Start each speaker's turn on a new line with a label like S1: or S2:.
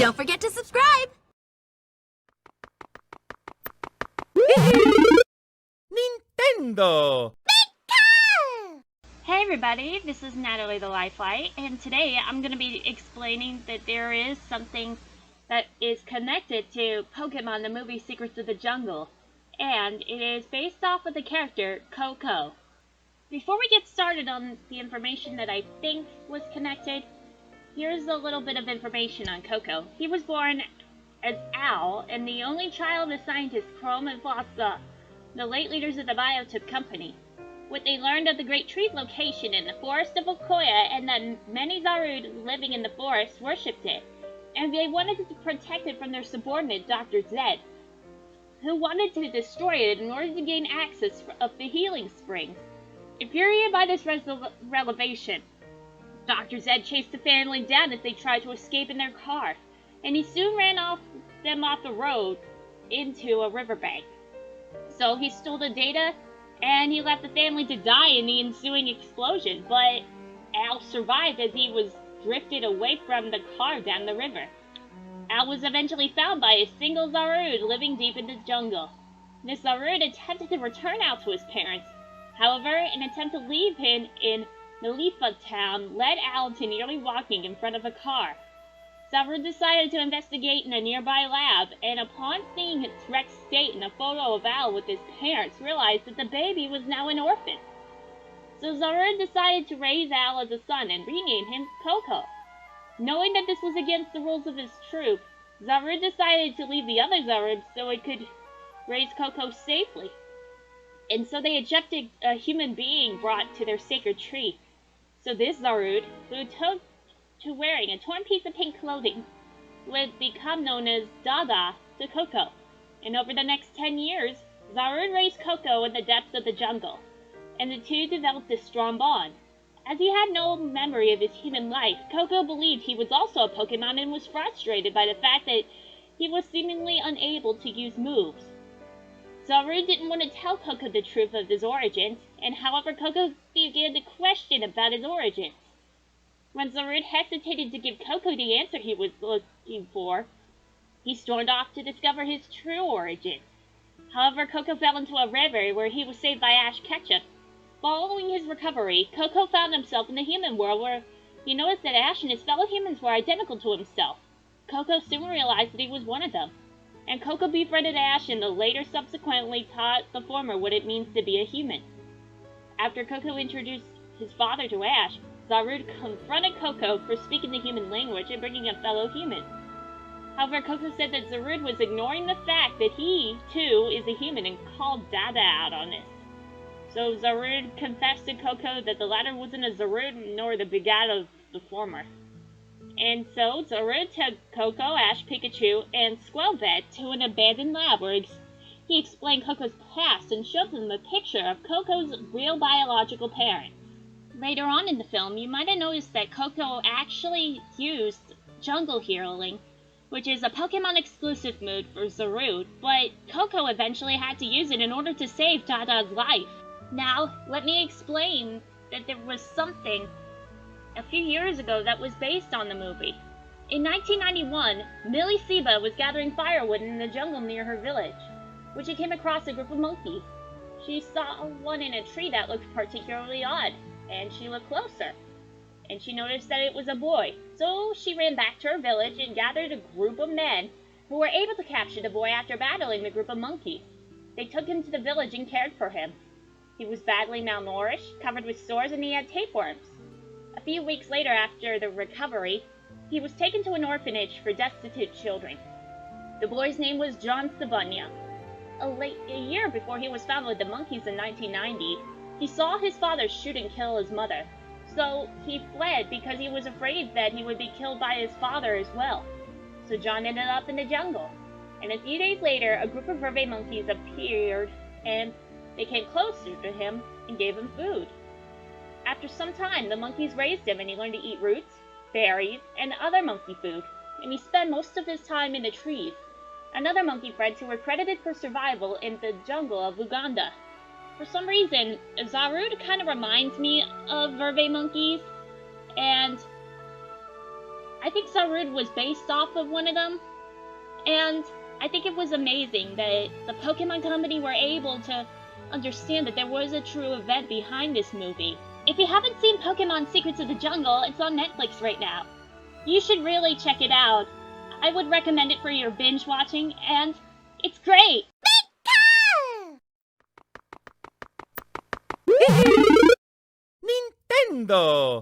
S1: Don't forget to subscribe!
S2: Nintendo!
S3: Hey everybody, this is Natalie the Lifelight, and today I'm going to be explaining that there is something that is connected to Pokémon the movie Secrets of the Jungle, and it is based off of the character Coco. Before we get started on the information that I think was connected, here's a little bit of information on Coco. He was born as Al, and the only child of scientists Chrome and Fossa, the late leaders of the Biotip Company. What they learned of the great tree's location in the forest of Okoya, and that many Zarude living in the forest worshipped it, and they wanted to protect it from their subordinate, Dr. Zed, who wanted to destroy it in order to gain access of the healing springs. Infuriated by this revelation, Dr. Zed chased the family down as they tried to escape in their car, and he soon ran them off the road into a riverbank. So he stole the data, and he left the family to die in the ensuing explosion, but Al survived as he was drifted away from the car down the river. Al was eventually found by a single Zarude living deep in the jungle. This Zarude attempted to return Al to his parents. However, an attempt to leave him in Nalifa town led Al to nearly walking in front of a car. Zarude decided to investigate in a nearby lab, and upon seeing its wrecked state and a photo of Al with his parents, realized that the baby was now an orphan. So Zarude decided to raise Al as a son and rename him Coco. Knowing that this was against the rules of his troop, Zarude decided to leave the other Zarude so it could raise Coco safely. And so they ejected a human being brought to their sacred tree. So this Zarude, who took to wearing a torn piece of pink clothing, would become known as Dada to Coco. And over the next 10 years, Zarude raised Coco in the depths of the jungle, and the two developed a strong bond. As he had no memory of his human life, Coco believed he was also a Pokemon and was frustrated by the fact that he was seemingly unable to use moves. Zarude didn't want to tell Coco the truth of his origins, and however Coco began to question about his origins. When Zarude hesitated to give Coco the answer he was looking for, he stormed off to discover his true origins. However, Coco fell into a river where he was saved by Ash Ketchum. Following his recovery, Coco found himself in the human world where he noticed that Ash and his fellow humans were identical to himself. Coco soon realized that he was one of them, and Coco befriended Ash and later subsequently taught the former what it means to be a human. After Coco introduced his father to Ash, Zarude confronted Coco for speaking the human language and bringing up fellow humans. However, Coco said that Zarude was ignoring the fact that he, too, is a human and called Dada out on this. So Zarude confessed to Coco that the latter wasn't a Zarude nor the begat of the former. And so Zarude took Coco, Ash, Pikachu, and Squelvet to an abandoned lab where he explained Coco's past and showed them a picture of Coco's real biological parents. Later on in the film, you might have noticed that Coco actually used Jungle Healing, which is a Pokemon-exclusive move for Zarude, but Coco eventually had to use it in order to save Dada's life. Now, let me explain that there was something a few years ago that was based on the movie. In 1991, Millie Seba was gathering firewood in the jungle near her village, when she came across a group of monkeys. She saw one in a tree that looked particularly odd, and she looked closer, and she noticed that it was a boy. So she ran back to her village and gathered a group of men who were able to capture the boy after battling the group of monkeys. They took him to the village and cared for him. He was badly malnourished, covered with sores, and he had tapeworms. A few weeks later, after the recovery, he was taken to an orphanage for destitute children. The boy's name was John Sabunya. A year before he was found with the monkeys in 1990, he saw his father shoot and kill his mother. So he fled because he was afraid that he would be killed by his father as well. So John ended up in the jungle. And a few days later, a group of vervae monkeys appeared, and they came closer to him and gave him food. After some time, the monkeys raised him and he learned to eat roots, berries, and other monkey food, and he spent most of his time in the trees. Another monkey friends who were credited for survival in the jungle of Uganda. For some reason, Zarude kind of reminds me of vervae monkeys, and I think Sarud was based off of one of them, and I think it was amazing that the Pokemon Company were able to understand that there was a true event behind this movie. If you haven't seen Pokemon Secrets of the Jungle, it's on Netflix right now. You should really check it out. I would recommend it for your binge watching, and it's great!
S1: Nintendo!